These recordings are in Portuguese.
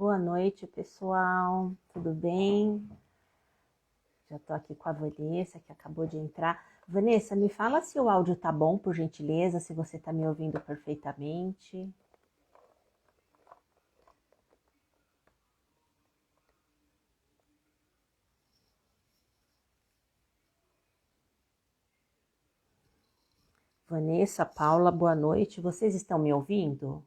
Boa noite, pessoal. Tudo bem? Já estou aqui com a Vanessa, que acabou de entrar. Vanessa, me fala se o áudio tá bom, por gentileza, se você está me ouvindo perfeitamente. Vanessa, Paula, boa noite. Vocês estão me ouvindo?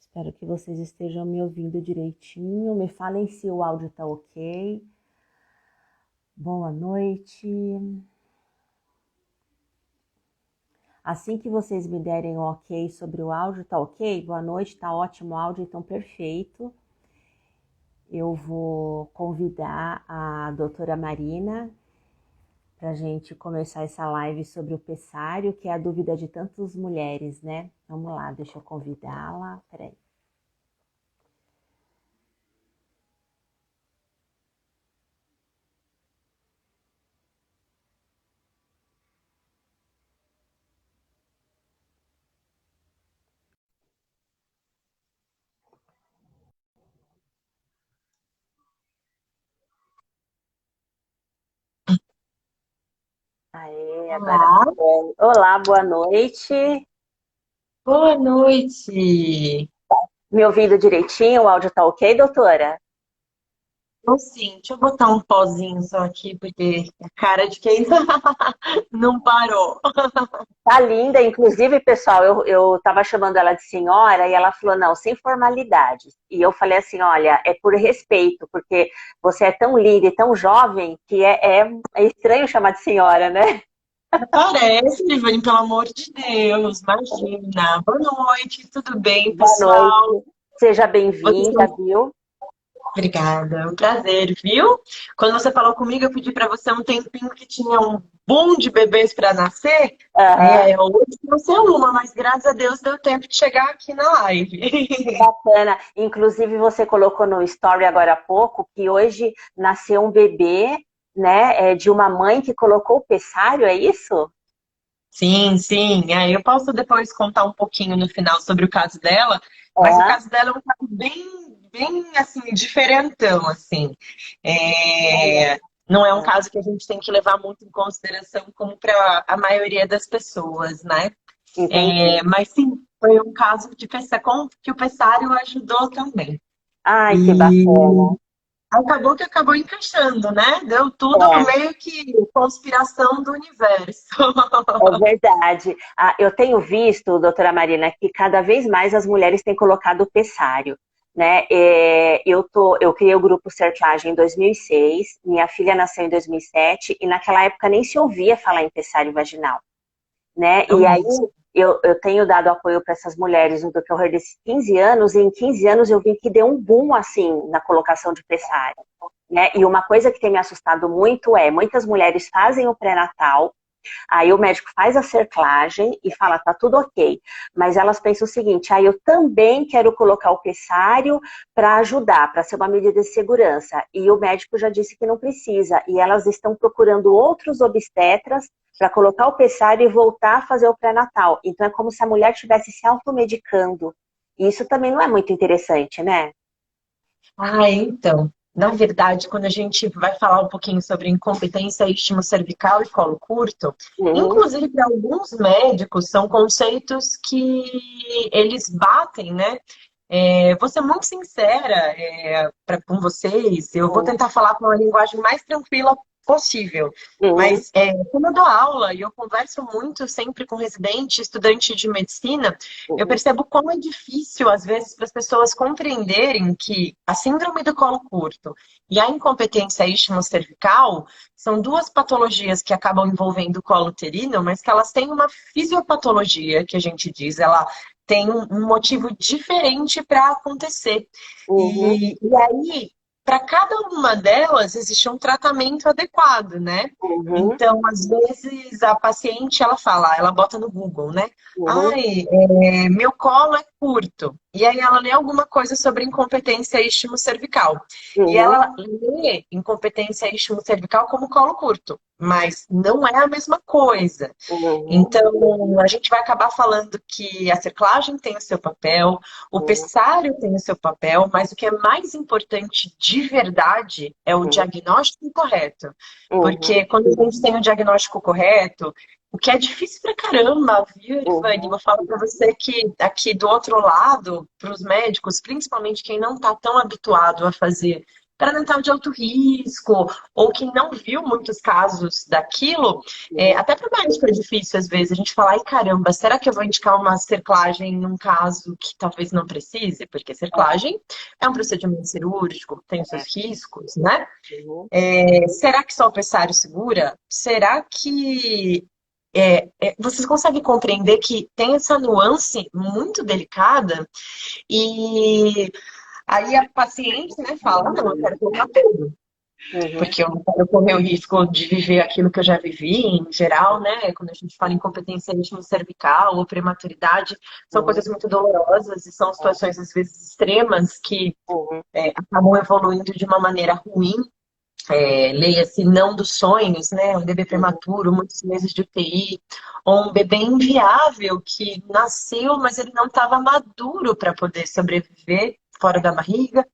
Espero que vocês estejam me ouvindo direitinho. Me falem se o áudio está ok. Boa noite. Assim que vocês me derem um ok sobre o áudio, tá ok? Boa noite, tá ótimo o áudio, então perfeito. Eu vou convidar a doutora Marina para a gente começar essa live sobre o pessário, que é a dúvida de tantas mulheres, né? Vamos lá, deixa eu convidá-la. Peraí. Aê, agora Olá, foi. Olá, boa noite. boa noite. Me ouvindo direitinho? O áudio tá ok, doutora? Então, sim, deixa eu botar um pozinho só aqui, porque a cara de quem não parou. Tá linda, inclusive, pessoal, eu tava chamando ela de senhora e ela falou, não, sem formalidades. E eu falei assim, olha, é por respeito, porque você é tão linda e tão jovem que é estranho chamar de senhora, né? Parece, Ivani, pelo amor de Deus, imagina. Boa noite, tudo bem, Boa pessoal? noite, seja Vocês bem-vinda, estão... viu? Obrigada, é um prazer, viu? Quando você falou comigo, eu pedi para você um tempinho que tinha um boom de bebês para nascer. Aham, Hoje não sei uma, mas graças a Deus deu tempo de chegar aqui na que live. bacana. Inclusive, você colocou no story agora há pouco que hoje nasceu um bebê, né, de uma mãe que colocou o pessário, é isso? Sim, sim. Aí eu posso depois contar um pouquinho no final sobre o caso dela, mas o É. caso dela é um caso bem assim, diferentão, assim. Olha, Não é um caso que a gente tem que levar muito em consideração como para a maioria das pessoas, né? entendi. Mas sim, foi um caso de que o Pessário ajudou também. Ai, que E bacana. acabou que acabou encaixando, né? Deu tudo É, meio que conspiração do universo. é verdade. Ah, eu tenho visto, doutora Marina, que cada vez mais as mulheres têm colocado o pessário, né? Eu criei o grupo Cerclage em 2006, minha filha nasceu em 2007 e naquela época nem se ouvia falar em pessário vaginal, né? É E aí mesmo. eu tenho dado apoio para essas mulheres no decorrer desses 15 anos, e em 15 anos eu vi que deu um boom assim na colocação de pessário, né? E uma coisa que tem me assustado muito é muitas mulheres fazem o pré-natal. Aí o médico faz a cerclagem e fala, tá tudo ok. Mas elas pensam o seguinte, eu também quero colocar o pessário para ajudar, para ser uma medida de segurança. E o médico já disse que não precisa. E elas estão procurando outros obstetras para colocar o pessário e voltar a fazer o pré-natal. Então é como se a mulher estivesse se automedicando. E isso também não é muito interessante, né? Então, na verdade, quando a gente vai falar um pouquinho sobre incompetência istmo-cervical e colo curto, Uhum, inclusive para alguns médicos, são conceitos que eles batem, né? Vou ser muito sincera, com vocês, eu vou uhum, tentar falar com uma linguagem mais tranquila possível. uhum, Mas como eu dou aula e eu converso muito sempre com residente, estudante de medicina, eu uhum, percebo como é difícil, às vezes, para as pessoas compreenderem que a síndrome do colo curto e a incompetência istmo-cervical são duas patologias que acabam envolvendo o colo uterino, mas que elas têm uma fisiopatologia, que a gente diz, ela tem um motivo diferente para acontecer. uhum, E aí, para cada uma delas, existe um tratamento adequado, né? uhum, Então, às vezes, a paciente, ela fala, ela bota no Google, né? uhum, Ai, meu colo é curto. E aí ela lê alguma coisa sobre incompetência istmo-cervical. E Uhum, ela lê incompetência istmo-cervical como colo curto, mas não é a mesma coisa. uhum, Então, a gente vai acabar falando que a cerclagem tem o seu papel, o uhum, pessário tem o seu papel, mas o que é mais importante de verdade é o uhum, diagnóstico correto. uhum, Porque quando a gente tem o diagnóstico correto, o que é difícil pra caramba, viu, Irvani? uhum, Vou falar pra você que aqui do outro lado, para os médicos, principalmente quem não está tão habituado a fazer pré-natal de alto risco, ou que não viu muitos casos daquilo, uhum. até para o médico é difícil às vezes a gente falar, ai caramba, será que eu vou indicar uma cerclagem num caso que talvez não precise? Porque cerclagem é um procedimento cirúrgico, tem os É, seus riscos, né? uhum, Será que só o pessário segura? Será que vocês conseguem compreender que tem essa nuance muito delicada e aí a paciente, né, fala, não, eu quero colocar tudo, uhum, porque eu não quero correr o risco de viver aquilo que eu já vivi, em geral, né, quando a gente fala em competência cervical ou prematuridade, são uhum, coisas muito dolorosas e são situações, às vezes, extremas que uhum, acabam evoluindo de uma maneira ruim. Leia-se não dos sonhos, né? Um bebê uhum, prematuro, muitos meses de UTI, ou um bebê inviável que nasceu, mas ele não estava maduro para poder sobreviver fora da barriga.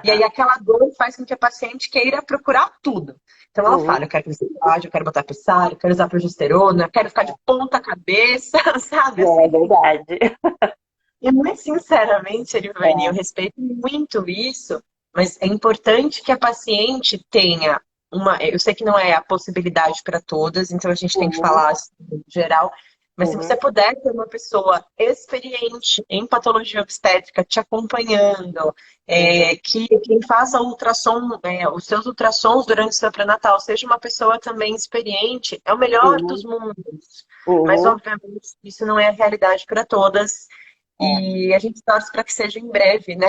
E aí aham, aquela dor faz com que a paciente queira procurar tudo. Então ela uhum. fala, eu quero fisioterapia, eu quero botar pessário, eu quero usar progesterona, eu quero ficar de ponta cabeça, sabe É assim? verdade. E muito sinceramente, Erivane, eu É, respeito muito isso, mas é importante que a paciente tenha uma. Eu sei que não é a possibilidade para todas, então a gente tem que uhum, falar assim, no geral, mas se você uhum, puder ter uma pessoa experiente em patologia obstétrica te acompanhando, uhum, que quem faça ultrassom, os seus ultrassons durante o seu pré-natal seja uma pessoa também experiente, é o melhor dos uhum, mundos. Mas, uhum. obviamente, isso não é a realidade para todas. É. E a gente torce para que seja em breve, né?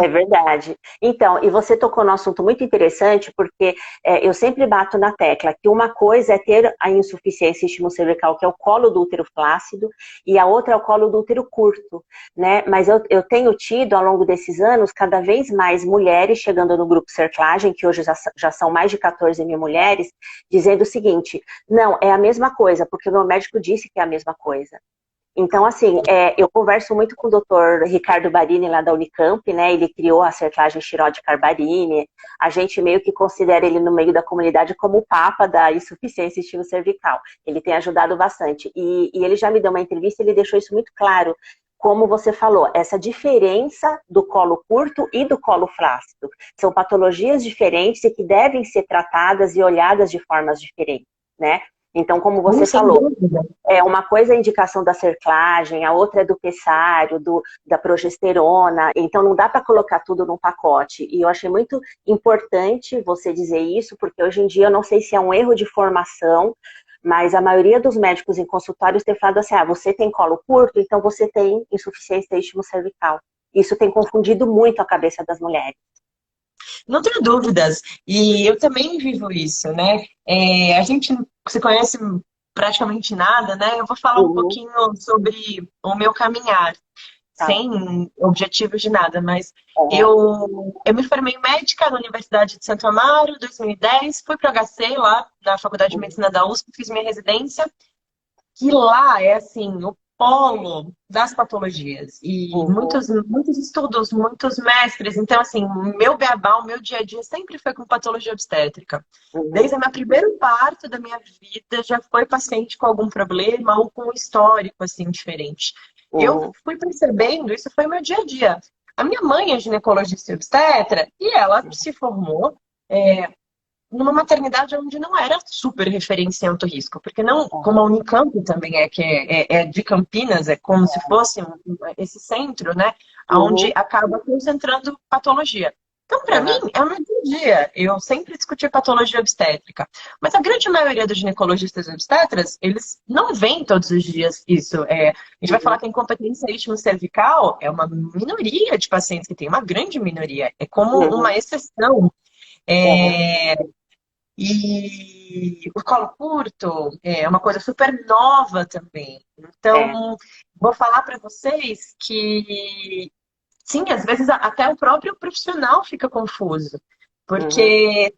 É verdade. Então, e você tocou num assunto muito interessante, porque eu sempre bato na tecla que uma coisa é ter a insuficiência istmo-cervical, que é o colo do útero flácido, e a outra é o colo do útero curto, né? Mas eu tenho tido, ao longo desses anos, cada vez mais mulheres chegando no grupo Cerclagem, que hoje já são mais de 14 mil mulheres, dizendo o seguinte, não, é a mesma coisa, porque o meu médico disse que é a mesma coisa. Então, assim, eu converso muito com o doutor Ricardo Barini, lá da Unicamp, né? Ele criou a cerclagem Chirode Carbarini. A gente meio que considera ele no meio da comunidade como o papa da insuficiência cervical. Ele tem ajudado bastante. E ele já me deu uma entrevista e ele deixou isso muito claro. Como você falou, essa diferença do colo curto e do colo flácido. São patologias diferentes e que devem ser tratadas e olhadas de formas diferentes, né? Então, como você Sem falou, dúvida. uma coisa é a indicação da cerclagem, a outra é do pessário, da progesterona, então não dá para colocar tudo num pacote. E eu achei muito importante você dizer isso, porque hoje em dia eu não sei se é um erro de formação, mas a maioria dos médicos em consultórios tem falado assim, você tem colo curto, então você tem insuficiência istmo-cervical. Isso tem confundido muito a cabeça das mulheres. Não tenho dúvidas. E eu também vivo isso, né? A gente se conhece praticamente nada, né? Eu vou falar um Uhum, pouquinho sobre o meu caminhar, tá. sem objetivos de nada, mas Uhum, eu me formei médica na Universidade de Santo Amaro, em 2010, fui para o HC lá na Faculdade de uhum, Medicina da USP, fiz minha residência. Que lá é assim, o polo das patologias. E uhum, muitos estudos, muitos mestres. Então, assim, o meu beabá, o meu dia a dia sempre foi com patologia obstétrica. uhum, Desde o meu primeiro parto da minha vida, já foi paciente com algum problema ou com um histórico, assim, diferente. Eu uhum, fui percebendo, isso foi meu dia a dia. A minha mãe é ginecologista e obstetra e ela se formou numa maternidade onde não era super referência em alto risco, porque não, como a uhum, Unicamp também é de Campinas, é como se fosse esse centro, né, onde uhum, acaba concentrando patologia. Então, para mim, uhum, é o meu dia a dia. Eu sempre discuti patologia obstétrica. Mas a grande maioria dos ginecologistas e obstetras, eles não veem todos os dias isso. A gente vai falar uhum, que a incompetência istmo-cervical é uma minoria de pacientes que tem, uma grande minoria. É como uhum, uma exceção. uhum, É, e o colo curto é uma coisa super nova também. é. Então, vou falar para vocês que Sim, às vezes até o próprio profissional fica confuso, Uhum, porque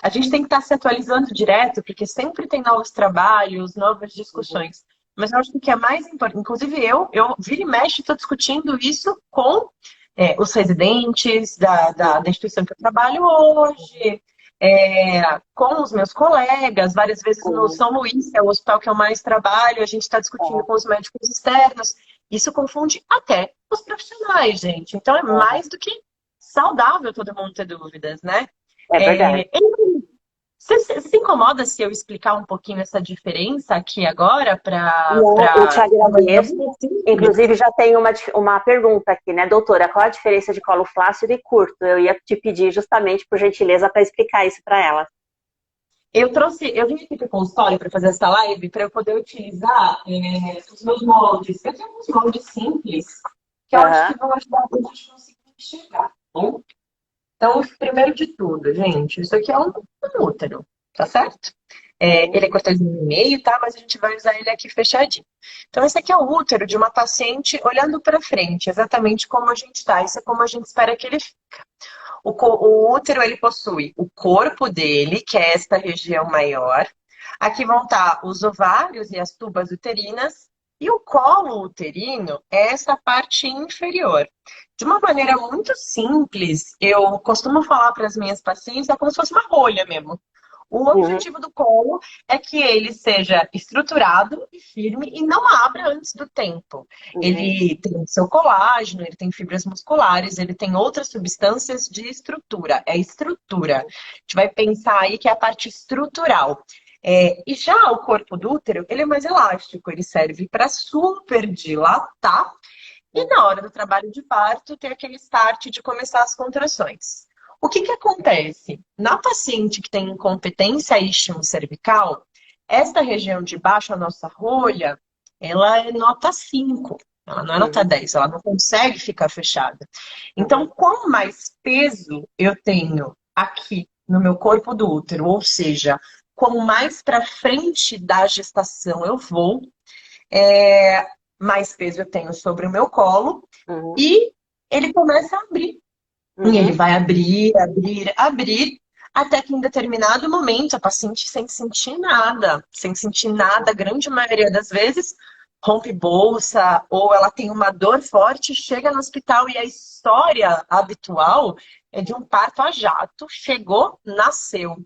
a gente tem que estar se atualizando direto, porque sempre tem novos trabalhos, novas uhum, discussões. Mas eu acho que o que é mais importante, inclusive eu vira e mexe, estou discutindo isso com os residentes da uhum, instituição que eu trabalho hoje, com os meus colegas, várias vezes no uhum, São Luís, que é o hospital que eu mais trabalho, a gente está discutindo com os médicos externos. Isso confunde até os profissionais, gente. Então é uhum. mais do que saudável todo mundo ter dúvidas, né? É verdade. Você se incomoda se eu explicar um pouquinho essa diferença aqui agora Não, eu te para uma maneira agradeço. muito simples? Inclusive, já tem uma pergunta aqui, né, doutora? Qual a diferença de colo flácido e curto? Eu ia te pedir justamente, por gentileza, para explicar isso para ela. Eu vim aqui para o consultório para fazer essa live para eu poder utilizar os meus moldes. Eu tenho uns moldes simples que eu acho Aham, que vão ajudar a gente a conseguir enxergar, tá bom? Então, primeiro de tudo, gente, isso aqui é um útero, tá certo? uhum, Ele é cortadinho no meio, tá? Mas a gente vai usar ele aqui fechadinho. Então, esse aqui é o útero de uma paciente olhando para frente, exatamente como a gente tá. Isso é como a gente espera que ele fique. O útero, ele possui o corpo dele, que é esta região maior. Aqui vão estar os ovários e as tubas uterinas. E o colo uterino é essa parte inferior. De uma maneira muito simples, eu costumo falar para as minhas pacientes, é como se fosse uma rolha mesmo. O uhum, objetivo do colo é que ele seja estruturado e firme e não abra antes do tempo. uhum, Ele tem o seu colágeno, ele tem fibras musculares, ele tem outras substâncias de estrutura. É estrutura. A gente vai pensar aí que é a parte estrutural. E já o corpo do útero, ele é mais elástico, ele serve para super dilatar e uhum, na hora do trabalho de parto, ter aquele start de começar as contrações. O que que acontece? Na paciente que tem incompetência istmo-cervical, esta região de baixo, a nossa rolha, ela é nota 5. Ela não é nota uhum, 10. Ela não consegue ficar fechada. Então, uhum, quanto mais peso eu tenho aqui no meu corpo do útero, ou seja, quanto mais para frente da gestação eu vou, é, mais peso eu tenho sobre o meu colo uhum, e ele começa a abrir. E ele uhum, vai abrir, abrir, abrir, até que em determinado momento a paciente sem sentir nada, a grande maioria das vezes, rompe bolsa ou ela tem uma dor forte, chega no hospital e a história habitual é de um parto a jato, chegou, nasceu.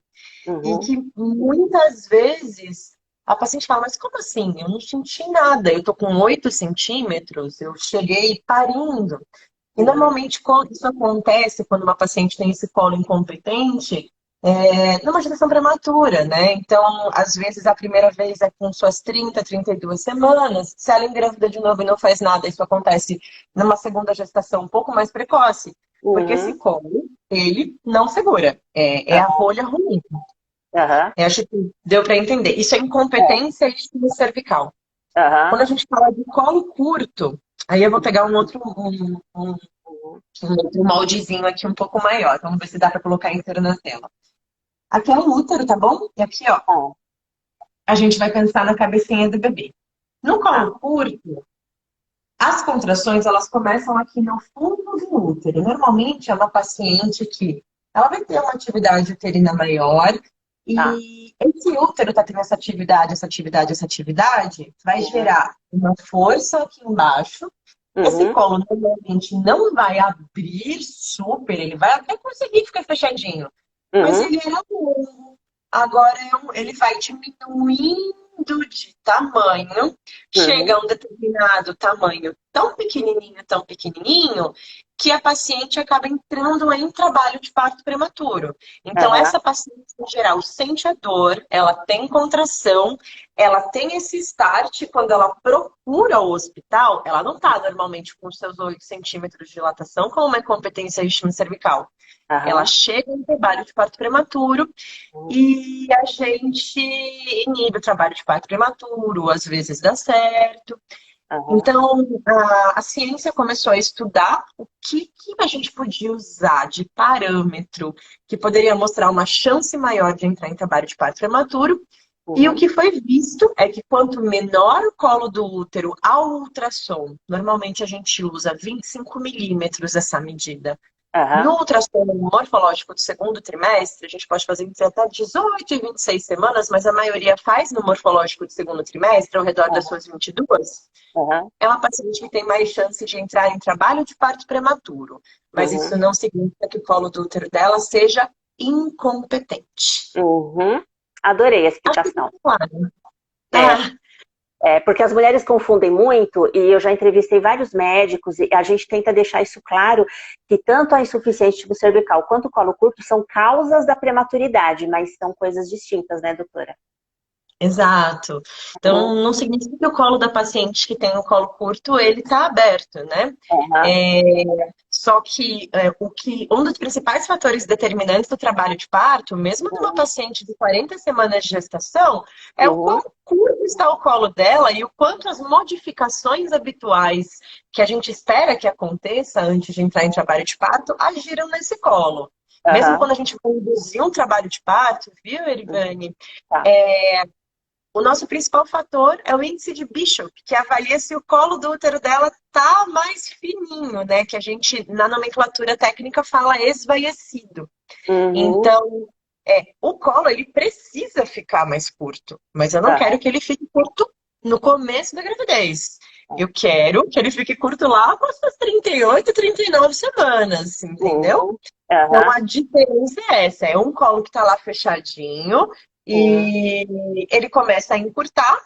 E uhum, que muitas vezes a paciente fala, mas como assim? Eu não senti nada, eu tô com 8 centímetros, eu cheguei parindo. E uhum, normalmente quando isso acontece quando uma paciente tem esse colo incompetente, numa gestação prematura, né? Então, às vezes, a primeira vez é com suas 32 semanas. Se ela engravida de novo e não faz nada, isso acontece numa segunda gestação um pouco mais precoce. Porque esse uhum, colo, ele não segura. É a rolha ruim. aham, Acho que deu para entender. Isso é incompetência cervical. aham, Quando a gente fala de colo curto, aí eu vou pegar uhum, um outro moldezinho aqui um pouco maior. Vamos ver se dá para colocar inteiro na tela. Aqui é um útero, tá bom? E aqui, ó, tá, a gente vai pensar na cabecinha do bebê. No tá, colo curto, as contrações, elas começam aqui no fundo do útero. Normalmente é uma paciente que ela vai ter uma atividade uterina maior tá, e esse útero tá tendo essa atividade, vai uhum, gerar uma força aqui embaixo. Esse uhum, colo normalmente não vai abrir super, ele vai até conseguir ficar fechadinho, mas uhum, ele era longo. Agora ele vai diminuindo de tamanho, chega uhum, a um determinado tamanho tão pequenininho, que a paciente acaba entrando em trabalho de parto prematuro. Então, aham, essa paciente, em geral, sente a dor, ela tem contração, ela tem esse start, quando ela procura o hospital, ela não está normalmente com seus 8 centímetros de dilatação com uma incompetência cervical. Ela aham, chega em trabalho de parto prematuro uhum, e a gente inibe o trabalho de parto prematuro, às vezes dá certo. aham, Então, a ciência começou a estudar o que a gente podia usar de parâmetro que poderia mostrar uma chance maior de entrar em trabalho de parto prematuro. E o que foi visto é que quanto menor o colo do útero ao ultrassom, normalmente a gente usa 25 milímetros essa medida. No Aham. ultrassom morfológico do segundo trimestre, a gente pode fazer entre até 18 e 26 semanas, mas a maioria faz no morfológico do segundo trimestre, ao redor das suas 22. Aham. É uma paciente que tem mais chance de entrar em trabalho de parto prematuro. Mas isso Uhum. não significa que o colo do útero dela seja incompetente. Uhum. Adorei a Acho que explicação. tá claro. É, Ah, porque as mulheres confundem muito, e eu já entrevistei vários médicos, e a gente tenta deixar isso claro, que tanto a insuficiência tipo cervical quanto o colo curto são causas da prematuridade, mas são coisas distintas, né, doutora? exato. Então, Uhum. não significa que o colo da paciente que tem o colo curto, ele está aberto, né? Aham. É, só que, um dos principais fatores determinantes do trabalho de parto, mesmo numa Uhum. paciente de 40 semanas de gestação, é o Uhum. quão curto está o colo dela e o quanto as modificações habituais que a gente espera que aconteça antes de entrar em trabalho de parto agiram nesse colo. Mesmo Aham. quando a gente vai induzir um trabalho de parto, viu, Uhum. Erivane? Tá. O nosso principal fator é o índice de Bishop, que avalia se o colo do útero dela tá mais fininho, né? Que a gente, na nomenclatura técnica, fala esvaiecido. Uhum. Então, o colo, ele precisa ficar mais curto, mas eu não quero Aham. que ele fique curto no começo da gravidez. Eu quero que ele fique curto lá com as suas 38, 39 semanas, entendeu? Uhum. Então, Aham. a diferença é essa: é um colo que está lá fechadinho Uhum. e ele começa a encurtar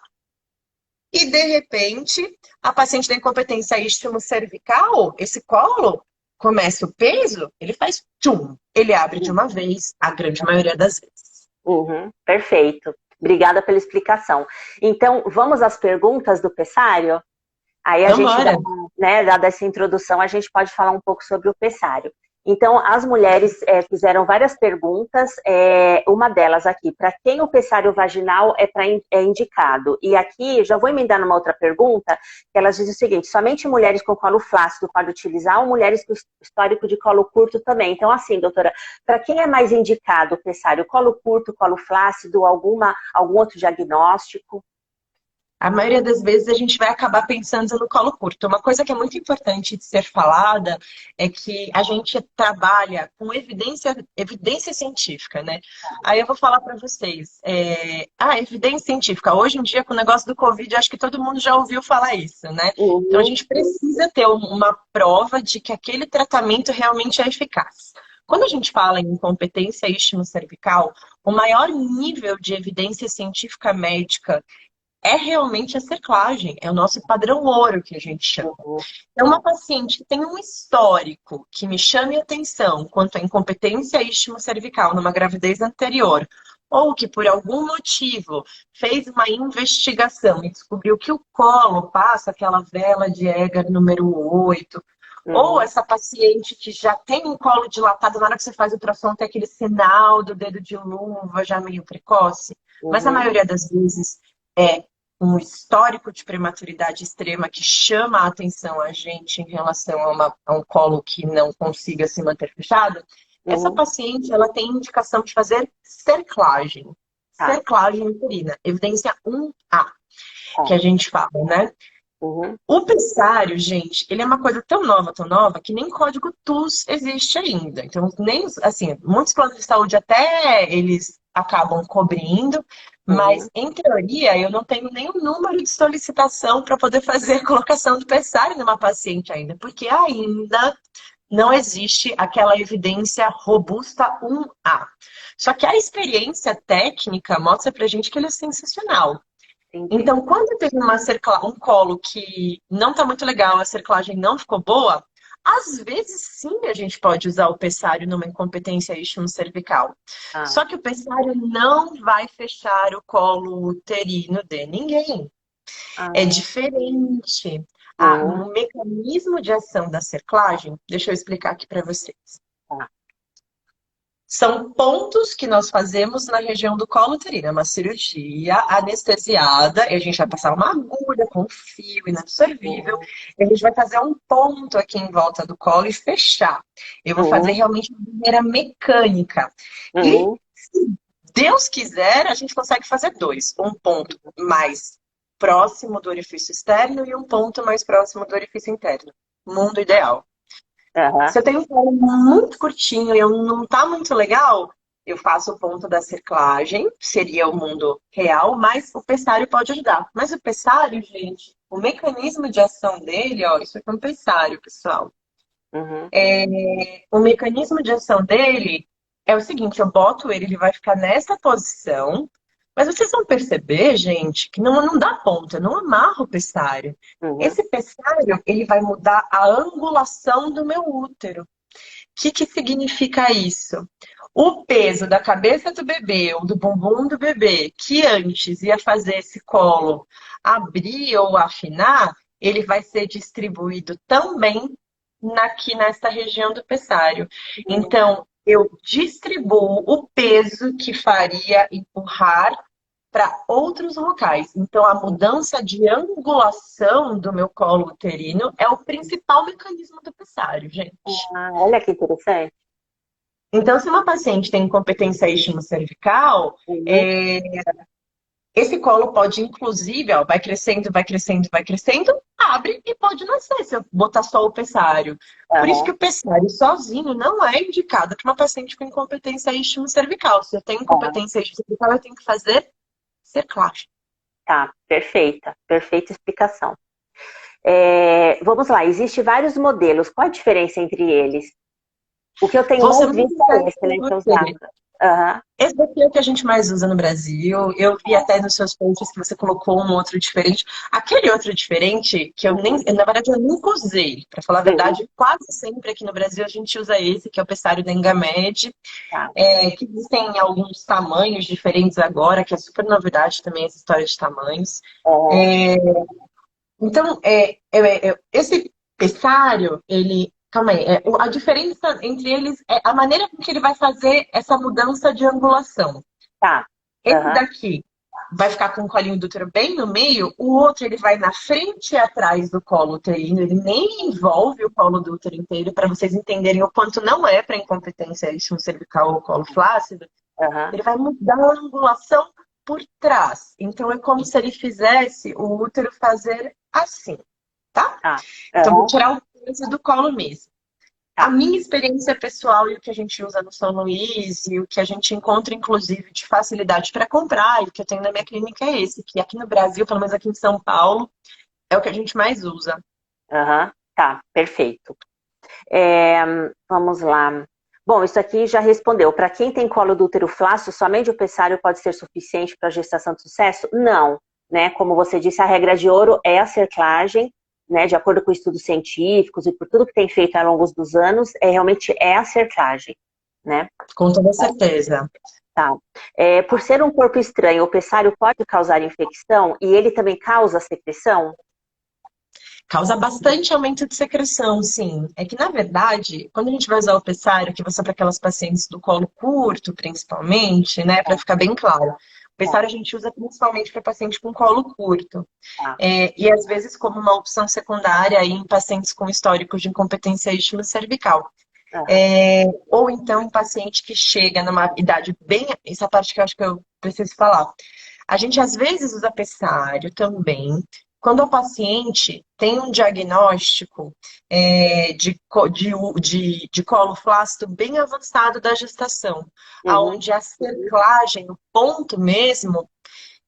e, de repente, a paciente tem incompetência istmo-cervical, esse colo começa o peso, ele faz tchum, ele abre de uma vez, a grande maioria das vezes. Uhum. Perfeito. Obrigada pela explicação. Então, vamos às perguntas do Pessário? Aí a gente dá, Vambora! né, dada essa introdução, a gente pode falar um pouco sobre o pessário. Então, as mulheres fizeram várias perguntas, uma delas aqui, para quem o pessário vaginal é indicado? E aqui, já vou emendar numa outra pergunta, que elas dizem o seguinte, somente mulheres com colo flácido podem utilizar, ou mulheres com histórico de colo curto também? Então, assim, doutora, para quem é mais indicado o pessário? Colo curto, colo flácido, algum outro diagnóstico? A maioria das vezes a gente vai acabar pensando no colo curto. Uma coisa que é muito importante de ser falada é que a gente trabalha com evidência científica, né? Aí eu vou falar para vocês. Evidência científica. Hoje em dia, com o negócio do Covid, acho que todo mundo já ouviu falar isso, né? Então a Uhum. gente precisa ter uma prova de que aquele tratamento realmente é eficaz. Quando a gente fala em incompetência istmo-cervical, o maior nível de evidência científica médica é realmente a cerclagem, é o nosso padrão ouro que a gente chama. Uhum. É uma paciente que tem um histórico que me chame a atenção quanto à incompetência istmo-cervical numa gravidez anterior, ou que por algum motivo fez uma investigação e descobriu que o colo passa aquela vela de Egger número 8, ou Uhum. essa paciente que já tem um colo dilatado, na hora que você faz o ultrassom tem aquele sinal do dedo de luva já meio precoce, mas a Uhum. maioria das vezes é um histórico de prematuridade extrema que chama a atenção a gente em relação a um colo que não consiga se manter fechado, essa Uhum. paciente ela tem indicação de fazer cerclagem. Tá. Cerclagem uterina, evidência 1A, que Tá. a gente fala, né? Uhum. O pessário, gente, ele é uma coisa tão nova, que nem código TUS existe ainda. Então, nem, assim, muitos planos de saúde até eles acabam cobrindo, Uhum. mas em teoria eu não tenho nenhum número de solicitação para poder fazer a colocação do pessário numa paciente ainda, porque ainda não existe aquela evidência robusta 1A. Só que a experiência técnica mostra pra gente que ele é sensacional. Entendi. Então, quando teve um colo que não está muito legal, a cerclagem não ficou boa, às vezes sim a gente pode usar o pessário numa incompetência istmo-cervical. Ah. Só que o pessário não vai fechar o colo uterino de ninguém. É Ah. diferente. Uhum. O mecanismo de ação da cerclagem, deixa eu explicar aqui para vocês. Tá. São pontos que nós fazemos na região do colo uterino. É uma cirurgia anestesiada, e a gente vai passar uma agulha com fio inabsorvível, Uhum. e a gente vai fazer um ponto aqui em volta do colo e fechar. Eu vou fazer Uhum. realmente de maneira mecânica. E Uhum. Deus quiser, a gente consegue fazer dois. Um ponto mais próximo do orifício externo e um ponto mais próximo do orifício interno. Mundo ideal. Aham. Se eu tenho um colo muito curtinho e não tá muito legal, eu faço o ponto da cerclagem, seria o mundo real, mas o pessário pode ajudar. Mas o pessário, gente, o mecanismo de ação dele, ó, isso aqui é um pessário, pessoal. Uhum. O mecanismo de ação dele é o seguinte, eu boto ele, ele vai ficar nessa posição, mas vocês vão perceber, gente, que não dá ponta, não amarra o pessário. Uhum. Esse pessário, ele vai mudar a angulação do meu útero. O que significa isso? O peso da cabeça do bebê ou do bumbum do bebê, que antes ia fazer esse colo abrir ou afinar, ele vai ser distribuído também aqui nesta região do pessário. Então, eu distribuo o peso que faria empurrar para outros locais. Então, a mudança de angulação do meu colo uterino é o principal mecanismo do pessário, gente. Ah, olha que interessante. Então, se uma paciente tem incompetência istmo-cervical, Uhum. esse colo pode, inclusive, ó, vai crescendo, vai crescendo, vai crescendo, abre e pode nascer se eu botar só o pessário. Por isso que Aham. o pessário sozinho não é indicado para uma paciente com incompetência istmo-cervical. Se eu tenho Aham. incompetência istmo-cervical, eu tenho que fazer cerclagem. Tá, perfeita. Perfeita explicação. Vamos lá, existem vários modelos. Qual a diferença entre eles? O que eu tenho Vou ser mais muito visto sincera é esse, com né, que é você. usado. Aham. Esse daqui é o que a gente mais usa no Brasil. Eu vi até nos seus posts que você colocou um outro diferente. Aquele outro diferente, que eu nem, Uhum. na verdade, eu nunca usei. Para falar a Uhum. verdade, quase sempre aqui no Brasil a gente usa esse, que é o pessário da Engamed, Tá. que existem alguns tamanhos diferentes agora, que é super novidade também essa história de tamanhos. Aham. É, então, esse pessário, ele. Calma aí, a diferença entre eles é a maneira com que ele vai fazer essa mudança de angulação. Tá. Esse Aham. daqui vai ficar com o colinho do útero bem no meio, o outro ele vai na frente e atrás do colo uterino, ele nem envolve o colo do útero inteiro, para vocês entenderem o quanto não é para incompetência cervical ou colo flácido. Aham. Ele vai mudar a angulação por trás. Então é como se ele fizesse o útero fazer assim, tá? Tá. Então vou Aham. tirar o peso do colo mesmo. A Tá. minha experiência pessoal e o que a gente usa no São Luís e o que a gente encontra, inclusive, de facilidade para comprar e o que eu tenho na minha clínica é esse, que aqui no Brasil, pelo menos aqui em São Paulo, é o que a gente mais usa. Aham. Tá. Perfeito. É, vamos lá. Bom, isso aqui já respondeu. Para quem tem colo do útero flácido, somente o pessário pode ser suficiente para a gestação de sucesso? Não, né? Como você disse, a regra de ouro é a cerclagem, né? De acordo com estudos científicos e por tudo que tem feito ao longo dos anos, realmente é a cerclagem, né? Com toda certeza. Tá. Por ser um corpo estranho, o pessário pode causar infecção e ele também causa secreção? Causa bastante aumento de secreção, sim. É que, na verdade, quando a gente vai usar o pessário, que vai ser para aquelas pacientes do colo curto, principalmente, né, para ficar bem claro. O Tá, pessário a gente usa principalmente para paciente com colo curto. tá. E às vezes como uma opção secundária aí, em pacientes com históricos de incompetência cervical. Aham. Ou então em paciente que chega numa idade bem. Essa parte que eu acho que eu preciso falar. A gente às vezes usa pessário também, quando o paciente tem um diagnóstico de colo flácido bem avançado da gestação, Uhum. onde a cerclagem, o ponto mesmo,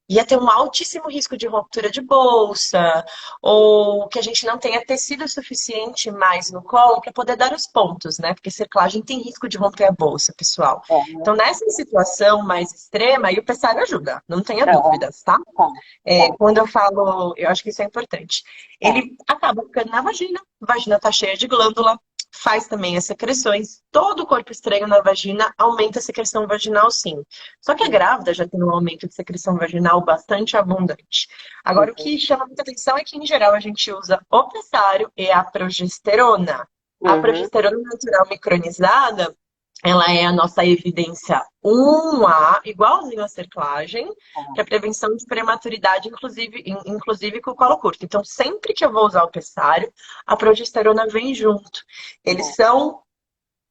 ia ter um altíssimo risco de ruptura de bolsa, ou que a gente não tenha tecido suficiente mais no colo para poder dar os pontos, né? Porque cerclagem tem risco de romper a bolsa, pessoal. Aham. Então, nessa situação mais extrema, aí o pessário ajuda, não tenha Aham. dúvidas, tá? Tá, tá, Quando eu falo, eu acho que isso é importante. tá. Ele acaba ficando na vagina, a vagina tá cheia de glândula, faz também as secreções. Todo o corpo estranho na vagina aumenta a secreção vaginal, sim. Só que a grávida já tem um aumento de secreção vaginal bastante abundante. Agora, o Uhum. que chama muita atenção é que, em geral, a gente usa o pessário e a progesterona. A Uhum. progesterona natural micronizada, ela é a nossa evidência 1A, igualzinho à cerclagem, para prevenção de prematuridade, inclusive com o colo curto. Então, sempre que eu vou usar o pessário, a progesterona vem junto. Tá,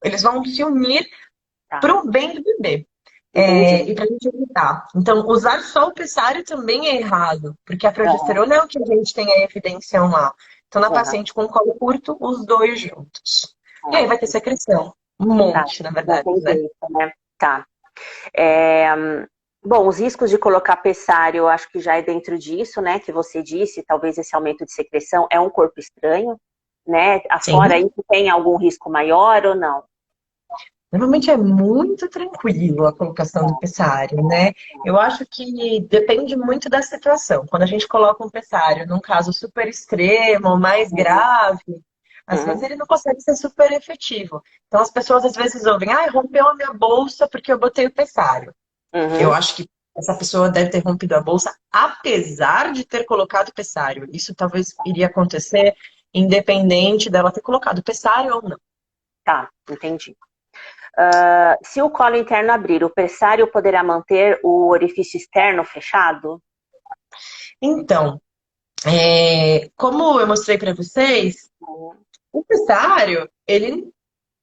Eles vão se unir tá. para o bem do bebê. Entendi. E para a gente evitar. Então, usar só o pessário também é errado, porque a Aham, progesterona é o que a gente tem a evidência lá. Então, na aham, paciente com colo curto, os dois juntos. E tá, aí vai ter secreção. Um tá. monte, na Não verdade, tem né? jeito, né? Tá. É, bom, os riscos de colocar pessário, eu acho que já é dentro disso, né? Que você disse, talvez esse aumento de secreção é um corpo estranho, né? Afora Sim. isso, tem algum risco maior ou não? Normalmente é muito tranquilo a colocação do pessário, né? Eu acho que depende muito da situação. Quando a gente coloca um pessário num caso super extremo, mais Uhum, grave, às vezes uhum, ele não consegue ser super efetivo. Então as pessoas às vezes ouvem, ah, rompeu a minha bolsa porque eu botei o pessário. Eu uhum, acho que essa pessoa deve ter rompido a bolsa apesar de ter colocado o pessário. Isso talvez iria acontecer independente dela ter colocado o pessário ou não. tá, entendi. Se o colo interno abrir, o pressário poderá manter o orifício externo fechado? Então, como eu mostrei para vocês, Uhum, o pessário, ele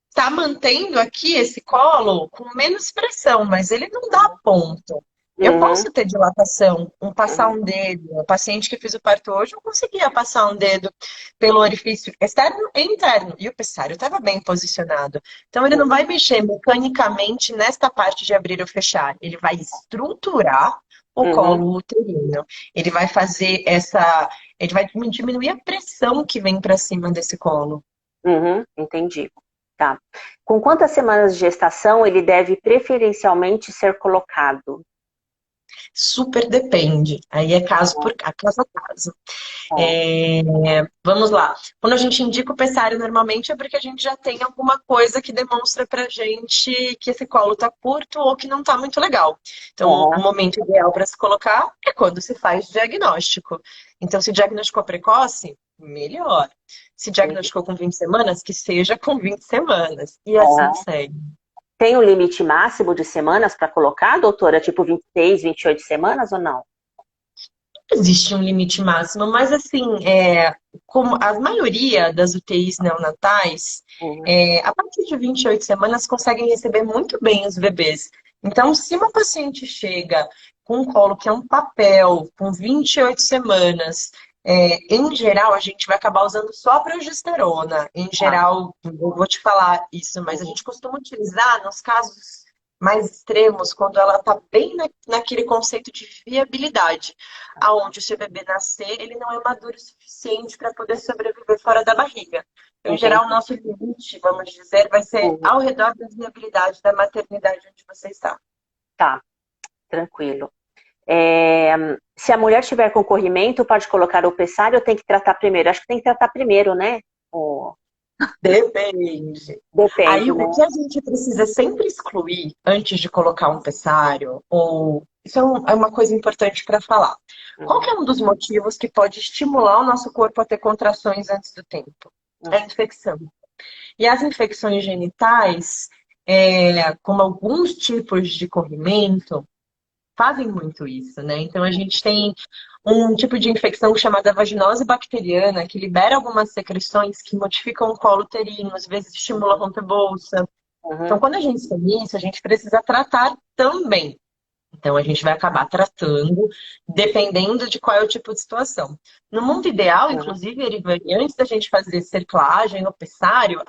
está mantendo aqui esse colo com menos pressão, mas ele não dá ponto. Eu uhum, posso ter dilatação, passar uhum, um dedo. O paciente que fiz o parto hoje, eu conseguia passar um dedo pelo orifício externo e interno. E o pessário estava bem posicionado. Então, ele não uhum, vai mexer mecanicamente nesta parte de abrir ou fechar. Ele vai estruturar o uhum, colo uterino. Ele vai fazer essa. Ele vai diminuir a pressão que vem para cima desse colo. uhum, entendi. Tá. Com quantas semanas de gestação ele deve preferencialmente ser colocado? Super depende. Aí é caso por caso a caso. É, vamos lá. Quando a gente indica o pessário normalmente é porque a gente já tem alguma coisa que demonstra pra gente que esse colo tá curto ou que não tá muito legal. Então, o Aham, momento ideal para se colocar é quando se faz diagnóstico. Então, se diagnosticou precoce, melhor. Se entendi. diagnosticou com 20 semanas, que seja com 20 semanas. E assim Aham. segue. Tem um limite máximo de semanas para colocar, doutora? Tipo 26, 28 semanas ou não? Existe um limite máximo, mas assim, como a maioria das UTIs neonatais, Uhum, a partir de 28 semanas conseguem receber muito bem os bebês. Então, se uma paciente chega com um colo que é um papel, com 28 semanas, em geral, a gente vai acabar usando só a progesterona. Em tá. geral, eu vou te falar isso, mas a Uhum, gente costuma utilizar nos casos mais extremos, quando ela está bem naquele conceito de viabilidade aonde o seu bebê nascer, ele não é maduro o suficiente para poder sobreviver fora da barriga. Então, em geral, o entendi. nosso limite, vamos dizer, vai ser Uhum, ao redor da viabilidade da maternidade onde você está. tá, tranquilo. É, se a mulher tiver com corrimento, pode colocar o pressário ou tem que tratar primeiro? Acho que tem que tratar primeiro, né? Depende. Aí, Depende, o né? que a gente precisa sempre excluir antes de colocar um pessário, ou isso é uma coisa importante para falar. Qual que Uhum, é um dos motivos que pode estimular o nosso corpo a ter contrações antes do tempo? É uhum, a infecção. E as infecções genitais, como alguns tipos de corrimento, fazem muito isso, né? Então a gente tem um tipo de infecção chamada vaginose bacteriana, que libera algumas secreções que modificam o colo uterino, às vezes estimula a romper-bolsa. Então, uhum, quando a gente tem isso, a gente precisa tratar também. Então, a gente vai acabar tratando, dependendo de qual é o tipo de situação. No mundo ideal, uhum, inclusive, Erivane, antes da gente fazer cerclagem no pessário,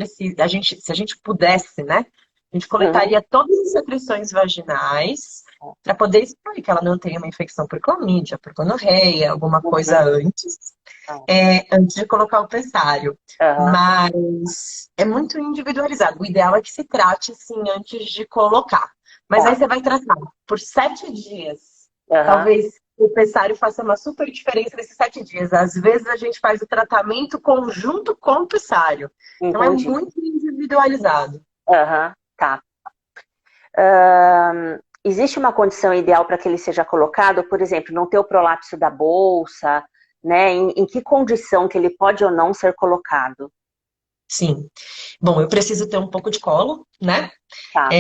se a gente pudesse, né? A gente uhum, coletaria todas as secreções vaginais para poder excluir que ela não tenha uma infecção por clamídia, por gonorreia, alguma coisa uhum, antes de colocar o pessário. uhum, Mas é muito individualizado. O ideal é que se trate, sim, antes de colocar. Mas aí tá, você vai tratar por 7 dias. uhum, Talvez o pessário faça uma super diferença nesses 7 dias. Às vezes a gente faz o tratamento conjunto com o pessário. Então é entendi. muito individualizado. Uhum, tá. Existe uma condição ideal para que ele seja colocado, por exemplo, não ter o prolapso da bolsa, né? Em que condição que ele pode ou não ser colocado? Sim. Bom, eu preciso ter um pouco de colo, né? Tá.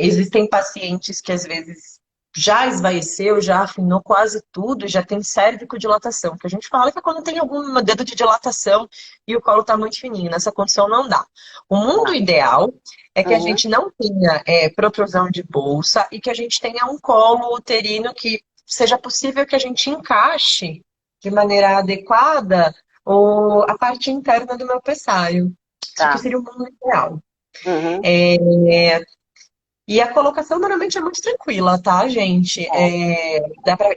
Existem pacientes que às vezes já esvaeceu, já afinou quase tudo, já tem cérvico-dilatação, que a gente fala que é quando tem algum dedo de dilatação e o colo está muito fininho. Nessa condição não dá. O mundo Tá. ideal é que a Uhum. gente não tenha protrusão de bolsa e que a gente tenha um colo uterino que seja possível que a gente encaixe de maneira adequada a parte interna do meu pessário. Isso aqui Tá. seria o mundo ideal. Uhum. E a colocação normalmente é muito tranquila, tá, gente? É.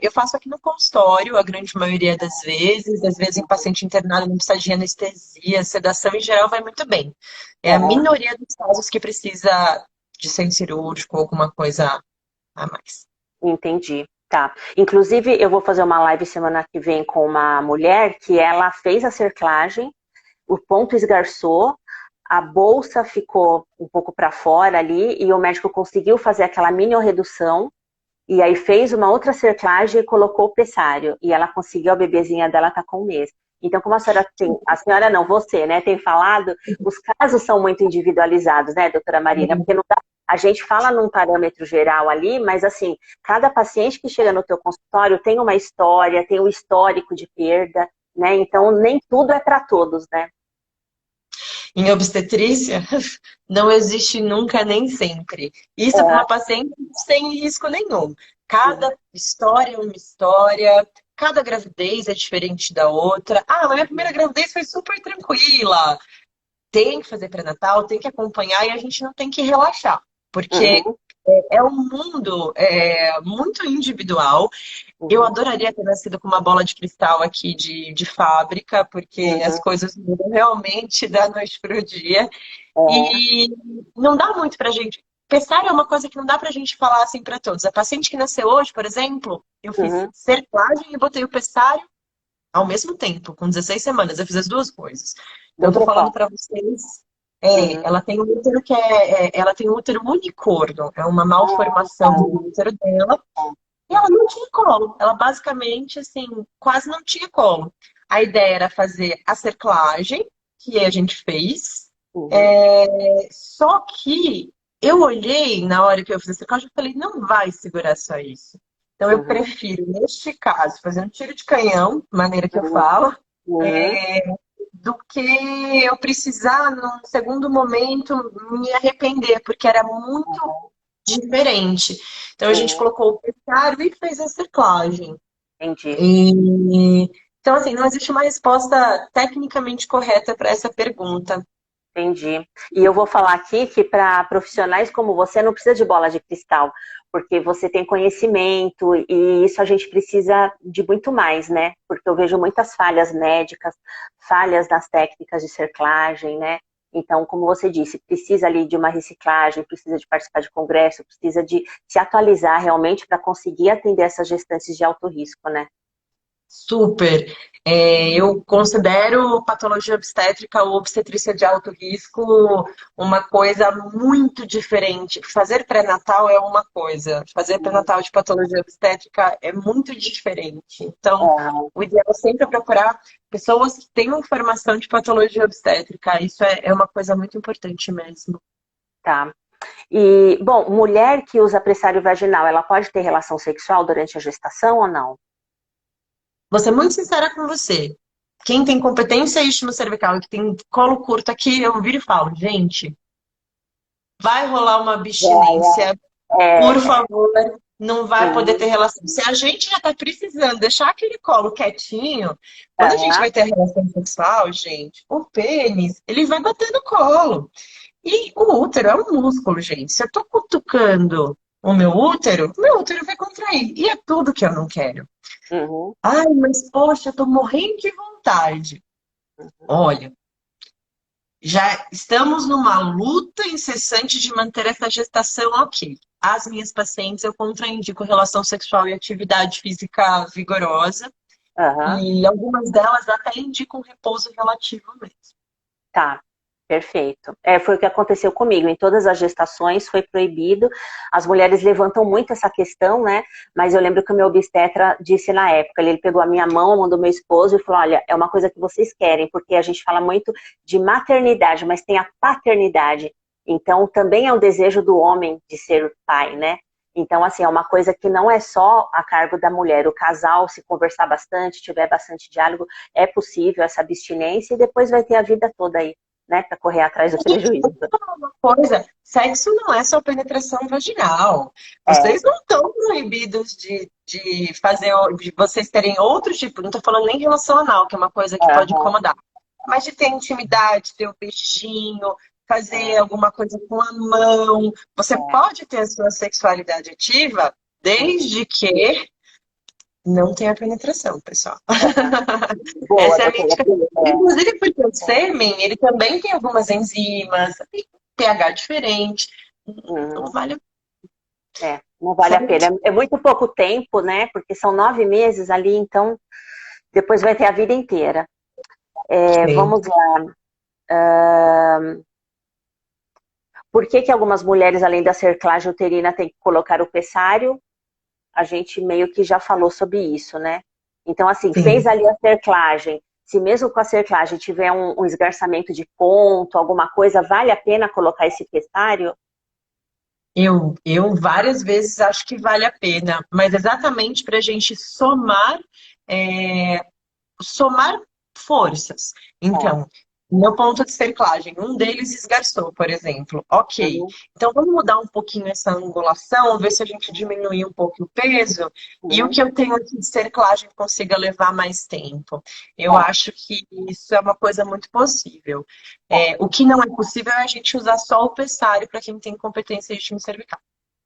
Eu faço aqui no consultório, a grande maioria das vezes. Às vezes, em paciente internado não precisa de anestesia, sedação em geral vai muito bem. É a Uhum. minoria dos casos que precisa de centro cirúrgico ou alguma coisa a mais. Entendi. Tá. Inclusive, eu vou fazer uma live semana que vem com uma mulher que ela fez a cerclagem, o ponto esgarçou, a bolsa ficou um pouco para fora ali e o médico conseguiu fazer aquela mini redução e aí fez uma outra cerclagem e colocou o pressário e ela conseguiu, a bebezinha dela tá com um mês. Então, como a senhora tem, a senhora não, você, né, tem falado, os casos são muito individualizados, né, doutora Marina? Porque não dá, a gente fala num parâmetro geral ali, mas assim, cada paciente que chega no teu consultório tem uma história, tem um histórico de perda, né? Então, nem tudo é para todos, né? Em obstetrícia, não existe nunca nem sempre. Isso para uma É. paciente sem risco nenhum. Cada história é uma história, cada gravidez é diferente da outra. Ah, mas minha primeira gravidez foi super tranquila. Tem que fazer pré-natal, tem que acompanhar e a gente não tem que relaxar, porque Uhum, é um mundo muito individual. Eu uhum, adoraria ter nascido com uma bola de cristal aqui de fábrica, porque as uhum, coisas mudam realmente da noite para o dia. é, E não dá muito pra gente. Pessário é uma coisa que não dá pra gente falar assim pra todos. A paciente que nasceu hoje, por exemplo, eu fiz uhum, cerclagem e botei o pessário ao mesmo tempo, com 16 semanas. Eu fiz as duas coisas. Então, eu tô duplo falando pó. pra vocês. Uhum. Ela tem um útero ela tem um útero unicorno, é uma Ah, malformação tá. do útero dela, e ela não tinha colo. Ela basicamente, assim, quase não tinha colo. A ideia era fazer a cerclagem, que a gente fez. Uhum, Só que eu olhei na hora que eu fiz a cerclagem e falei, não vai segurar só isso. Então eu uhum, prefiro, neste caso, fazer um tiro de canhão, maneira que eu uhum, falo, uhum, do que eu precisar, num segundo momento, me arrepender, porque era muito diferente. Então a gente uhum. colocou o pessário e fez a cerclagem. Entendi. E... Então, assim, não existe uma resposta tecnicamente correta para essa pergunta. Entendi. E eu vou falar aqui que para profissionais como você não precisa de bola de cristal, porque você tem conhecimento e isso a gente precisa de muito mais, né? Porque eu vejo muitas falhas médicas, falhas nas técnicas de cerclagem, né? Então, como você disse, precisa ali de uma reciclagem, precisa de participar de congresso, precisa de se atualizar realmente para conseguir atender essas gestantes de alto risco, né? Super. Eu considero patologia obstétrica ou obstetrícia de alto risco uma coisa muito diferente. Fazer pré-natal é uma coisa, fazer pré-natal de patologia obstétrica é muito diferente. Então, É, o ideal é sempre procurar pessoas que tenham formação de patologia obstétrica. Isso é uma coisa muito importante mesmo. tá. E, bom, mulher que usa pressário vaginal, ela pode ter relação sexual durante a gestação ou não? Vou ser muito sincera com você. Quem tem competência istmo-cervical e que tem colo curto aqui, eu viro e falo, gente, vai rolar uma abstinência, por É, favor, não vai poder ter uhum, relação. Se a gente já tá precisando deixar aquele colo quietinho, quando a gente aham, vai ter relação sexual, gente, o pênis, ele vai bater no colo. E o útero é um músculo, gente. Se eu tô cutucando o meu útero vai contrair. E é tudo que eu não quero. uhum, Ai, mas poxa, eu tô morrendo de vontade. Olha, já estamos numa luta incessante de manter essa gestação ok. As minhas pacientes eu contraindico relação sexual e atividade física vigorosa, aham. e algumas delas até indicam repouso relativo mesmo. Tá, perfeito. É, foi o que aconteceu comigo. Em todas as gestações foi proibido. As mulheres levantam muito essa questão, né? Mas eu lembro que o meu obstetra disse na época, ele pegou a minha mão, a mão do meu esposo e falou: olha, é uma coisa que vocês querem, porque a gente fala muito de maternidade, mas tem a paternidade. Então também é um desejo do homem de ser pai, né? Então, assim, é uma coisa que não é só a cargo da mulher. O casal, se conversar bastante, tiver bastante diálogo, é possível essa abstinência e depois vai ter a vida toda aí, né, para correr atrás do prejuízo. Uma coisa, sexo não é só penetração vaginal. É, Vocês não estão proibidos de fazer, de vocês terem outro tipo, não estou falando nem relação anal, que é uma coisa que pode aham, incomodar, mas de ter intimidade, ter o beijinho, fazer é, alguma coisa com a mão. Você é, pode ter a sua sexualidade ativa uhum, desde que não tenha penetração, pessoal. aham. Boa, Essa é a minha doutora. indicação. É, Inclusive porque o sêmen, ele também tem algumas enzimas, tem pH diferente. Não uhum, vale não vale a pena. É muito pouco tempo, né? Porque são 9 meses ali, então depois vai ter a vida inteira. É, Sim. vamos lá. Por que que algumas mulheres, além da cerclagem uterina, têm que colocar o pessário? A gente meio que já falou sobre isso, né? Então, assim, fez Sim. ali a cerclagem. Se mesmo com a cerclagem tiver um esgarçamento de ponto, alguma coisa, vale a pena colocar esse pessário? Eu várias vezes acho que vale a pena, mas exatamente para a gente é, somar forças. É. Então, meu ponto de cerclagem, um deles esgarçou, por exemplo. Ok. Uhum, Então, vamos mudar um pouquinho essa angulação, ver se a gente diminui um pouco o peso e o uhum, que eu tenho aqui de cerclagem consiga levar mais tempo. Eu tá, acho que isso é uma coisa muito possível. tá, O que não é possível é a gente usar só o pessário para quem tem competência de time cervical.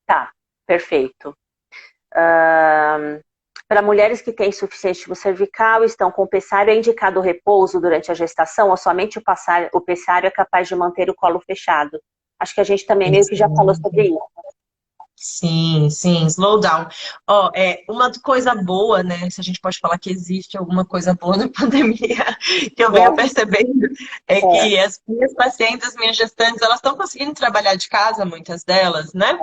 tá, perfeito. Para mulheres que têm insuficiência cervical, estão com pessário, é indicado o repouso durante a gestação ou somente o pessário é capaz de manter o colo fechado? Acho que a gente também meio que já falou sobre isso. Sim, sim, slow down. Ó, uma coisa boa, né? Se a gente pode falar que existe alguma coisa boa na pandemia, que eu venho É, percebendo, é é, que as minhas pacientes, as minhas gestantes, elas estão conseguindo trabalhar de casa, muitas delas, né?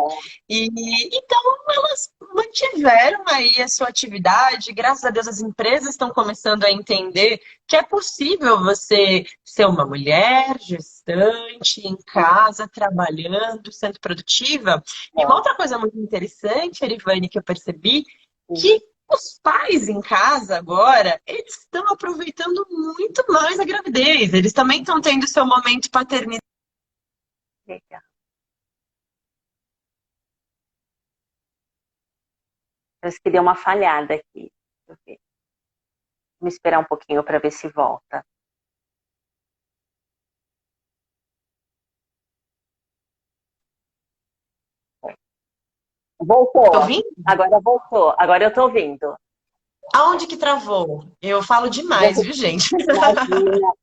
E então elas mantiveram aí a sua atividade. Graças a Deus, as empresas estão começando a entender que é possível você ser uma mulher gestante em casa, trabalhando, sendo produtiva. E uma é, outra coisa muito interessante, Erivane, que eu percebi, uhum. que os pais em casa agora, eles estão aproveitando muito mais a gravidez. Eles também estão tendo seu momento paternidade. Legal. Parece que deu uma falhada aqui. Deixa eu ver. Vamos esperar um pouquinho para ver se volta. Tô Voltou. ouvindo? Agora voltou. Agora eu estou ouvindo. Aonde que travou? Eu falo demais, Você viu, gente? imagina,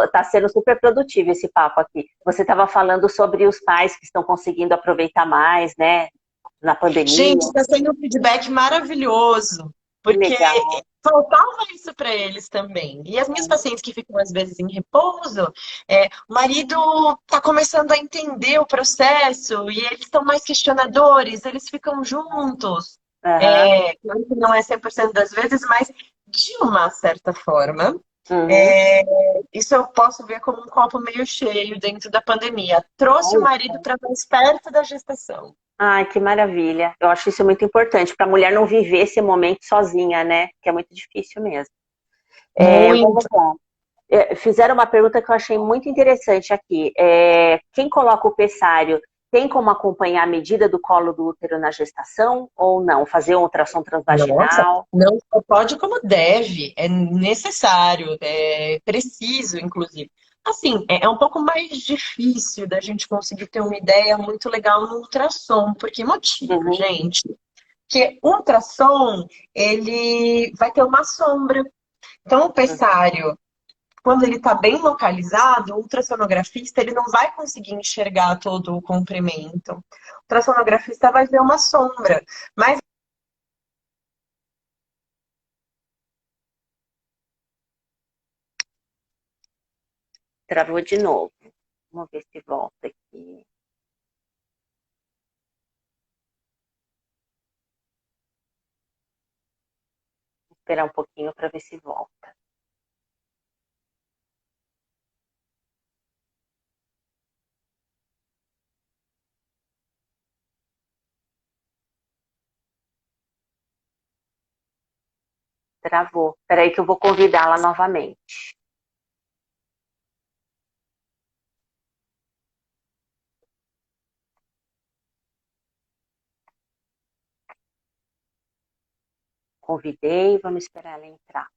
está sendo super produtivo esse papo aqui. Você estava falando sobre os pais que estão conseguindo aproveitar mais, né, na pandemia. Gente, está sendo um feedback maravilhoso, Que porque legal. faltava isso para eles também. E as minhas pacientes que ficam às vezes em repouso, o marido está começando a entender o processo e eles estão mais questionadores, eles ficam juntos. Aham. Claro que não é 100% das vezes, mas de uma certa forma. Uhum. É, isso eu posso ver como um copo meio cheio dentro da pandemia. Trouxe o Olha marido só. para mais perto da gestação. Ai, que maravilha. Eu acho isso muito importante para a mulher não viver esse momento sozinha, né? Que é muito difícil mesmo. Vamos Muito. lá. Fizeram uma pergunta que eu achei muito interessante aqui. Quem coloca o pessário tem como acompanhar a medida do colo do útero na gestação ou não? Fazer um ultrassom Nossa, transvaginal? não só pode como deve, é necessário, é preciso, inclusive. Assim, é um pouco mais difícil da gente conseguir ter uma ideia muito legal no ultrassom. Por que motivo, Uhum, gente? Porque o ultrassom, ele vai ter uma sombra. Então, o uhum. pessário, quando ele está bem localizado, o ultrassonografista ele não vai conseguir enxergar todo o comprimento. O ultrassonografista vai ver uma sombra. Mas Travou de novo. Vamos ver se volta aqui. Vou esperar um pouquinho para ver se volta. Travou. Peraí que eu vou convidá-la novamente. Convidei, vamos esperar ela entrar.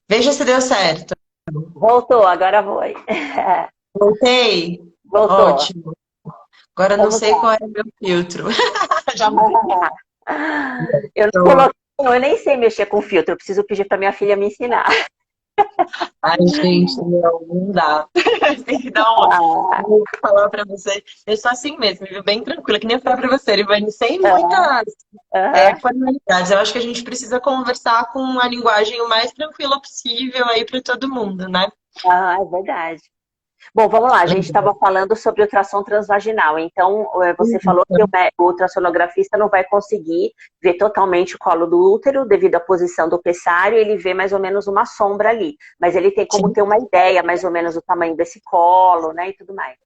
Veja se deu certo. Voltou, agora foi. Voltei? Voltou. Ótimo. Agora não Vamos sei lá. qual é o meu filtro. Já mudei. Eu não coloquei, eu nem sei mexer com filtro, eu preciso pedir para minha filha me ensinar. Ai, gente, não dá. Tem que dar uma. Ah, Vou falar pra você. Eu sou assim mesmo, vivo bem tranquila, que nem eu falei pra você, Ivane, sem ah, muitas ah, formalidades. Eu acho que a gente precisa conversar com a linguagem o mais tranquila possível aí pra todo mundo, né? é verdade. Bom, vamos lá, a gente estava falando sobre ultrassom transvaginal. Então, você falou que o ultrassonografista não vai conseguir ver totalmente o colo do útero devido à posição do pessário, ele vê mais ou menos uma sombra ali. Mas ele tem como Sim. ter uma ideia mais ou menos do tamanho desse colo, né, e tudo mais.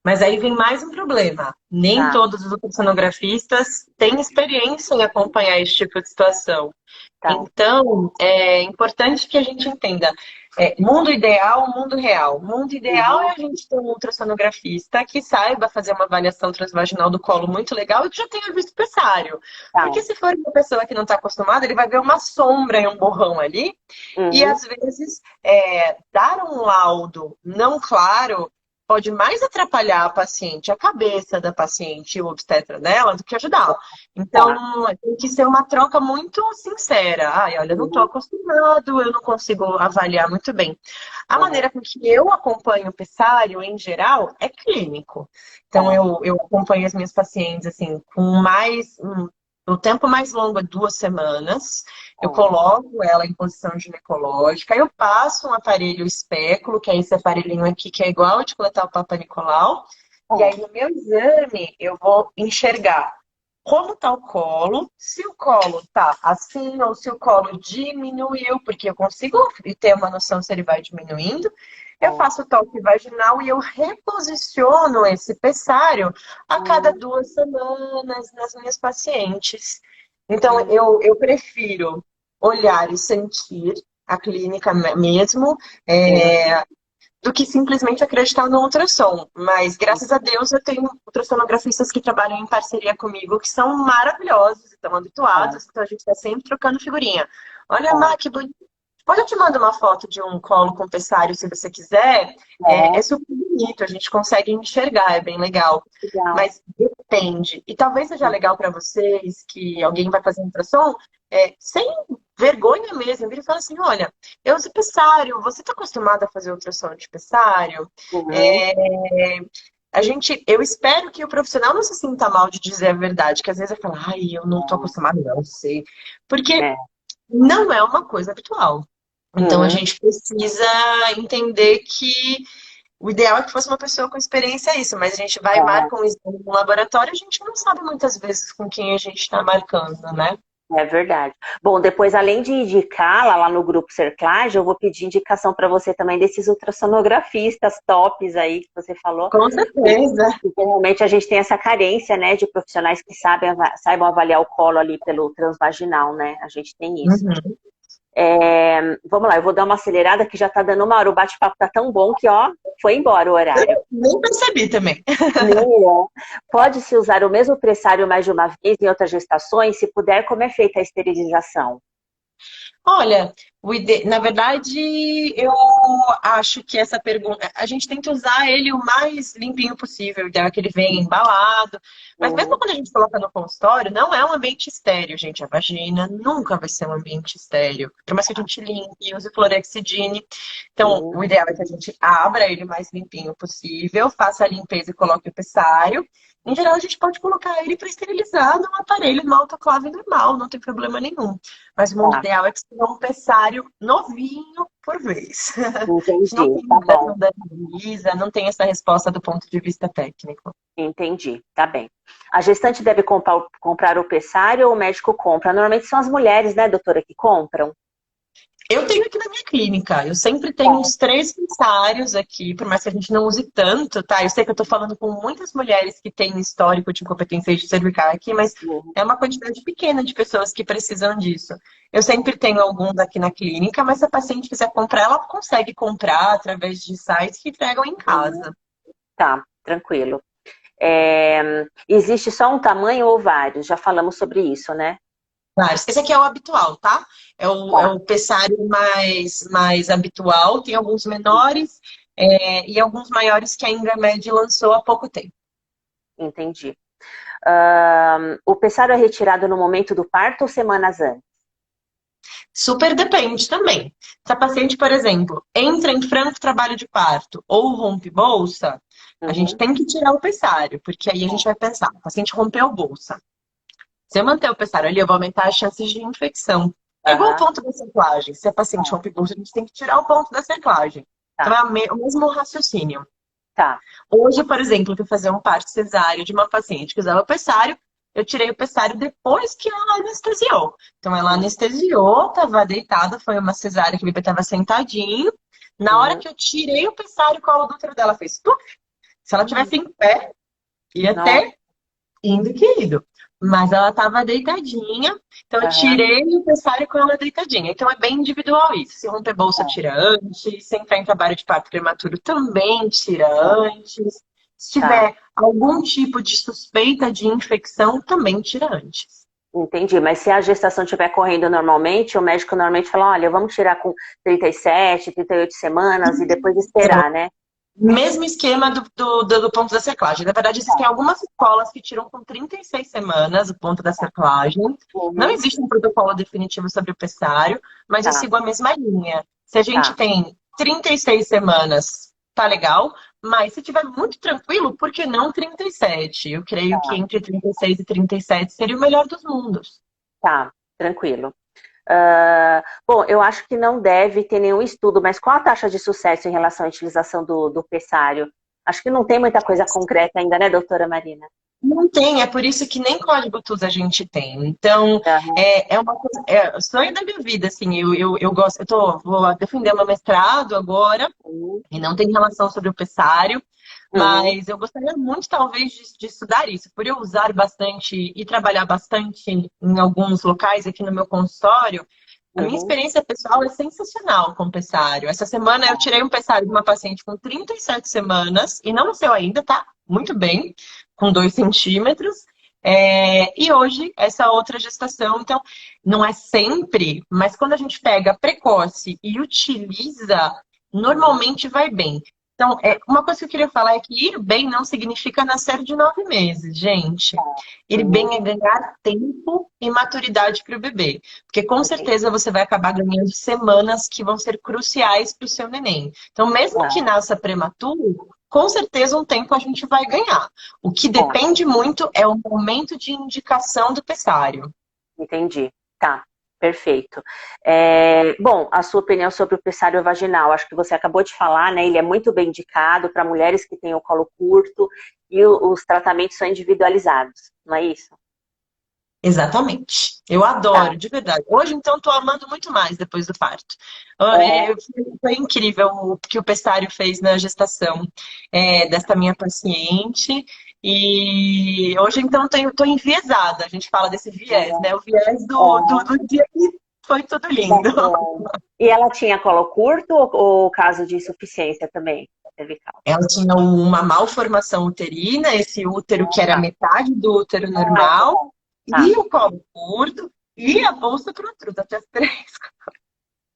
Mas aí vem mais um problema. Nem Tá, todos os ultrassonografistas têm experiência em acompanhar esse tipo de situação. tá. Então, é importante que a gente entenda. Mundo ideal, mundo real. Mundo ideal é Uhum, a gente ter um ultrassonografista que saiba fazer uma avaliação transvaginal do colo muito legal e que já tenha visto pessário. tá. Porque se for uma pessoa que não está acostumada, ele vai ver uma sombra e um borrão ali, e Uhum, às vezes dar um laudo não claro pode mais atrapalhar a paciente, a cabeça da paciente e o obstetra dela, do que ajudar. Então, tá. tem que ser uma troca muito sincera. Ai, olha, eu não estou Uhum, acostumado, eu não consigo avaliar muito bem. A uhum, maneira com que eu acompanho o pessário, em geral, é clínico. Então, tá. eu acompanho as minhas pacientes, assim, com mais... o tempo mais longo é 2 semanas. Eu Tá. coloco ela em posição ginecológica. Eu passo um aparelho espéculo, que é esse aparelhinho aqui, que é igual de coletar o Papa Nicolau. E Tá. aí, no meu exame, eu vou enxergar como está o colo, se o colo está assim ou se o colo diminuiu, porque eu consigo ter uma noção se ele vai diminuindo. Eu Tá. faço o toque vaginal e eu reposiciono esse pessário a cada Uhum, 2 semanas nas minhas pacientes. Então, uhum, eu prefiro olhar e sentir a clínica mesmo, é, do que simplesmente acreditar no ultrassom. Mas, graças a Deus, eu tenho ultrassonografistas que trabalham em parceria comigo, que são maravilhosos, estão tá. habituados, então a gente está sempre trocando figurinha. Olha, Tá. Má, que bonito. Pode eu te mandar uma foto de um colo com pessário, se você quiser? É Tá. super bonito, a gente consegue enxergar, é bem legal. Legal. Mas depende. E talvez seja legal para vocês que alguém vai fazer um ultrassom, sem vergonha mesmo, vir e falar assim, olha, eu uso pessário, você está acostumado a fazer ultrassom de pessário? Uhum. É, eu espero que o profissional não se sinta mal de dizer a verdade, que às vezes eu falo, ai, eu não estou acostumado, não sei. Porque É. não é uma coisa habitual. Então a Uhum. gente precisa entender que o ideal é que fosse uma pessoa com experiência isso, mas a gente vai e É. marca um exame no laboratório, a gente não sabe muitas vezes com quem a gente está marcando, né? É verdade. Bom, depois, além de indicar lá no grupo Cerclage, eu vou pedir indicação para você também desses ultrassonografistas tops aí que você falou, Com certeza. porque realmente a gente tem essa carência, né, de profissionais que saibam avaliar o colo ali pelo transvaginal, né? A gente tem isso. Uhum. Vamos lá, eu vou dar uma acelerada que já está dando uma hora. O bate-papo tá tão bom que, ó, foi embora o horário. Nem percebi também. Pode-se usar o mesmo pressário mais de uma vez em outras gestações? Se puder, como é feita a esterilização? Olha, na verdade, eu acho que essa pergunta, a gente tenta usar ele o mais limpinho possível, o ideal é que ele venha embalado, mas mesmo Uhum, quando a gente coloca no consultório, não é um ambiente estéreo, gente. A vagina nunca vai ser um ambiente estéreo, por mais que a gente limpe, use clorexidine. Então, uhum, o ideal é que a gente abra ele o mais limpinho possível, faça a limpeza e coloque o pessário. Em geral, a gente pode colocar ele para esterilizar num aparelho, numa autoclave normal, não tem problema nenhum. Mas o mundo tá, ideal é que seja um pessário novinho por vez. A gente não entendi, tem tá bom, liberação da Anvisa, não tem essa resposta do ponto de vista técnico. entendi, tá bem. A gestante deve comprar o pressário ou o médico compra? Normalmente são as mulheres, né, doutora, que compram? Eu tenho aqui na minha clínica, eu sempre tenho uns 3 pensários aqui, por mais que a gente não use tanto, tá? Eu sei que eu tô falando com muitas mulheres que têm histórico de incompetência cervical aqui, mas é uma quantidade pequena de pessoas que precisam disso. Eu sempre tenho alguns aqui na clínica, mas se a paciente quiser comprar, ela consegue comprar através de sites que entregam em casa. Tá, tranquilo. Existe só um tamanho ou vários? Já falamos sobre isso, né? Vários. Esse aqui é o habitual, tá? É o pessário mais habitual, tem alguns menores e alguns maiores que a Ingramed lançou há pouco tempo. Entendi. O pessário é retirado no momento do parto ou semanas antes? Super depende também. Se a paciente, por exemplo, entra em franco trabalho de parto ou rompe bolsa, a gente Uhum. tem que tirar o pessário, porque aí a gente vai pensar, a paciente rompeu bolsa. Se eu manter o pessário ali, eu vou aumentar as chances de infecção. É igual o Aham. ponto da cerclagem. Se a paciente rompe bolsa, a gente tem que tirar o ponto da cerclagem. Então Tá, é o mesmo raciocínio. tá. Hoje, por exemplo, eu fui fazer um parto cesáreo de uma paciente que usava pessário. Eu tirei o pessário depois que ela anestesiou. Então, ela anestesiou, estava deitada, foi uma cesárea que o bebê estava sentadinho. Na hora Uhum. que eu tirei o pessário, o colo do útero dela fez tudo. Se ela tivesse em pé, ia Nossa. ter indo que ido. Mas ela estava deitadinha, então eu Aham. tirei o pessário com ela deitadinha. Então é bem individual isso. Se romper bolsa, tira antes. Se entrar em trabalho de parto prematuro, também tira antes. Se Tá, tiver algum tipo de suspeita de infecção, também tira antes. entendi. Mas se a gestação estiver correndo normalmente, o médico normalmente fala, olha, vamos tirar com 37, 38 semanas e depois esperar, né? Mesmo esquema do ponto da cerclagem. Na verdade, existem algumas escolas que tiram com 36 semanas o ponto da cerclagem. Não Uhum. existe um protocolo definitivo sobre o pessário, mas eu Tá, sigo a mesma linha. Se a gente tá, tem 36 semanas, tá legal, mas se tiver muito tranquilo, por que não 37? Eu creio que tá, entre 36 e 37 seria o melhor dos mundos. tá, tranquilo. Bom, eu acho que não deve ter nenhum estudo, mas qual a taxa de sucesso em relação à utilização do pessário? Acho que não tem muita coisa concreta ainda, né, doutora Marina? Não tem, é por isso que nem código TUS a gente tem. Então, Aham. é uma coisa, é o sonho da minha vida, assim, eu gosto, vou defender meu mestrado agora, Uhum. e não tem relação sobre o pessário, Uhum. mas eu gostaria muito, talvez, de estudar isso, por eu usar bastante e trabalhar bastante em alguns locais aqui no meu consultório. A minha Uhum. experiência pessoal é sensacional com pessário. Essa semana eu tirei um pessário de uma paciente com 37 semanas e não nasceu ainda, tá? Muito bem, com 2 centímetros. E hoje, essa outra gestação, então, não é sempre, mas quando a gente pega precoce e utiliza, Uhum. normalmente vai bem. Então, uma coisa que eu queria falar é que ir bem não significa nascer de 9 meses, gente. Ir Uhum. bem é ganhar tempo e maturidade para o bebê. Porque com Entendi. certeza você vai acabar ganhando semanas que vão ser cruciais para o seu neném. Então, mesmo que Ah, nasça prematuro, com certeza um tempo a gente vai ganhar. O que tá. depende muito é o momento de indicação do pessário. Entendi. Tá, perfeito. Bom, a sua opinião sobre o pessário vaginal, acho que você acabou de falar, né? Ele é muito bem indicado para mulheres que têm o colo curto e os tratamentos são individualizados, não é isso? Exatamente. Eu Tá. adoro, de verdade. Hoje, então, estou amando muito mais depois do parto. É, Foi incrível o que o pessário fez na gestação desta minha paciente. E hoje, então, estou enviesada. A gente fala desse viés, né? O viés do dia que foi tudo lindo. e ela tinha colo curto ou caso de insuficiência também cervical? Ela tinha uma malformação uterina, esse útero que era Tá. metade do útero Ah, normal, tá. e o colo curto, e a bolsa protrusa, até as três.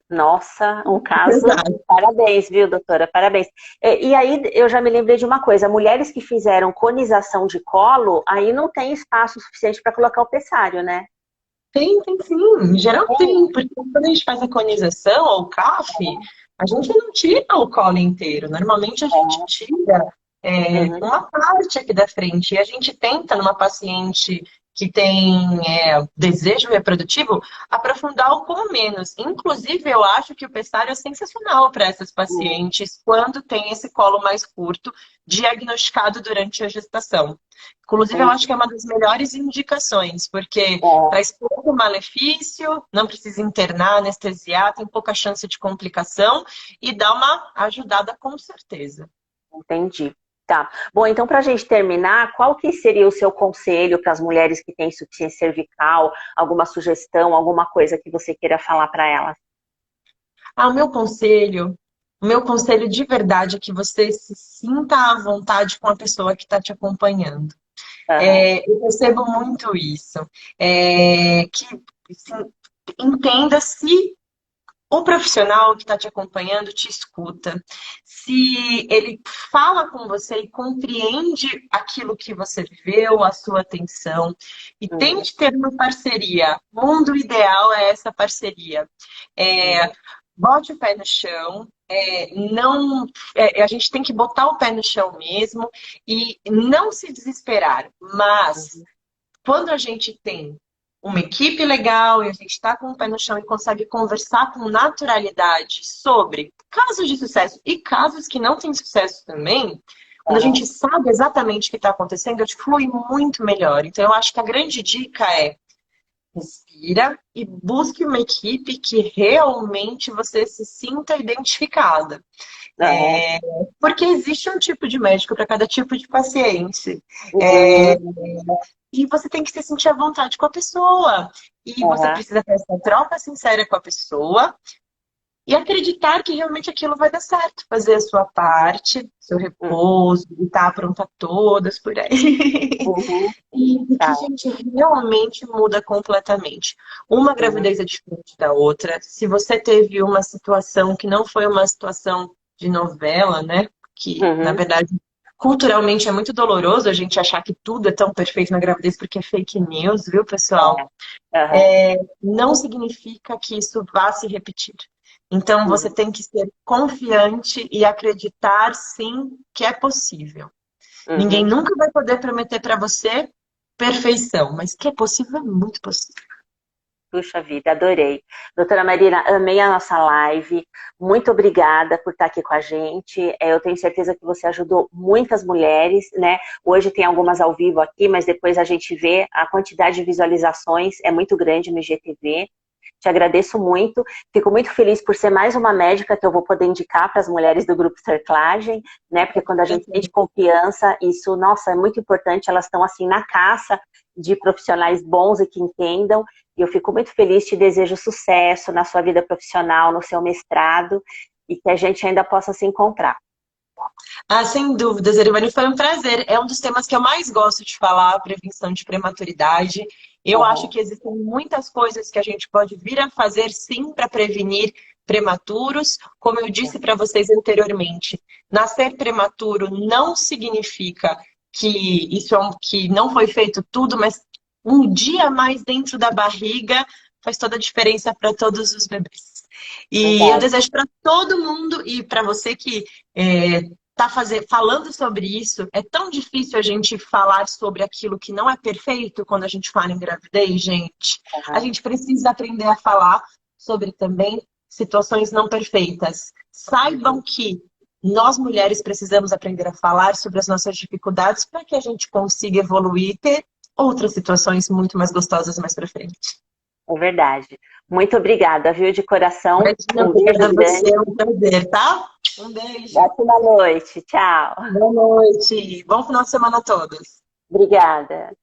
Nossa, um caso. Verdade. Parabéns, viu, doutora? Parabéns. E aí eu já me lembrei de uma coisa: mulheres que fizeram conização de colo, aí não tem espaço suficiente para colocar o pessário, né? Tem sim. Em geral tem, porque quando a gente faz a conização ou o CAF, a gente não tira o colo inteiro. Normalmente a gente tira Uhum. uma parte aqui da frente. E a gente tenta, numa paciente que tem desejo reprodutivo, aprofundar o como menos. Inclusive, eu acho que o pessário é sensacional para essas pacientes quando tem esse colo mais curto, diagnosticado durante a gestação. Inclusive, eu acho que é uma das melhores indicações, porque traz pouco malefício, não precisa internar, anestesiar, tem pouca chance de complicação e dá uma ajudada com certeza. Entendi. Tá. Bom, então para a gente terminar, qual que seria o seu conselho para as mulheres que têm insuficiência cervical? Alguma sugestão, alguma coisa que você queira falar para elas? O meu conselho de verdade é que você se sinta à vontade com a pessoa que está te acompanhando. Uhum. Eu percebo muito isso. Que assim, entenda se o profissional que está te acompanhando te escuta, se ele fala com você e compreende aquilo que você viveu, a sua atenção, e tente ter uma parceria. O mundo ideal é essa parceria. Bote o pé no chão, não, a gente tem que botar o pé no chão mesmo e não se desesperar, mas quando a gente tem uma equipe legal e a gente está com o pé no chão e consegue conversar com naturalidade sobre casos de sucesso e casos que não têm sucesso também, quando a gente sabe exatamente o que está acontecendo, a gente flui muito melhor. Então, eu acho que a grande dica é respira e busque uma equipe que realmente você se sinta identificada. Porque existe um tipo de médico para cada tipo de paciente. E você tem que se sentir à vontade com a pessoa. E você precisa ter essa troca sincera com a pessoa e acreditar que realmente aquilo vai dar certo. Fazer a sua parte, seu repouso, estar pronta todas por aí. E que, gente, realmente muda completamente. Uma gravidez é diferente da outra. Se você teve uma situação que não foi uma situação de novela, né? Que, na verdade, culturalmente é muito doloroso a gente achar que tudo é tão perfeito na gravidez porque é fake news, viu, pessoal? Não significa que isso vá se repetir. Então, você tem que ser confiante e acreditar, sim, que é possível. Ninguém nunca vai poder prometer para você perfeição, mas que é possível, é muito possível. Puxa vida, adorei. Doutora Marina, amei a nossa live. Muito obrigada por estar aqui com a gente. Eu tenho certeza que você ajudou muitas mulheres, né? Hoje tem algumas ao vivo aqui, mas depois a gente vê a quantidade de visualizações é muito grande no IGTV. Te agradeço muito. Fico muito feliz por ser mais uma médica que eu vou poder indicar para as mulheres do grupo Cerclagem, né? Porque quando a gente sente confiança, isso, nossa, é muito importante. Elas estão assim na caça de profissionais bons e que entendam. E eu fico muito feliz, te desejo sucesso na sua vida profissional, no seu mestrado, e que a gente ainda possa se encontrar. Sem dúvidas, Erivane, foi um prazer. É um dos temas que eu mais gosto de falar, a prevenção de prematuridade. Eu acho que existem muitas coisas que a gente pode vir a fazer, sim, para prevenir prematuros. Como eu disse para vocês anteriormente, nascer prematuro não significa que isso que não foi feito tudo, mas um dia a mais dentro da barriga faz toda a diferença para todos os bebês. E eu desejo para todo mundo e para você que está falando sobre isso, é tão difícil a gente falar sobre aquilo que não é perfeito quando a gente fala em gravidez, gente. A gente precisa aprender a falar sobre também situações não perfeitas. Saibam que nós mulheres precisamos aprender a falar sobre as nossas dificuldades para que a gente consiga evoluir e ter outras situações muito mais gostosas mais para frente. É verdade. Muito obrigada, viu, de coração. Um beijo a você, é um prazer, tá? Um beijo. Boa noite. Tchau. Boa noite. Bom final de semana a todos. Obrigada.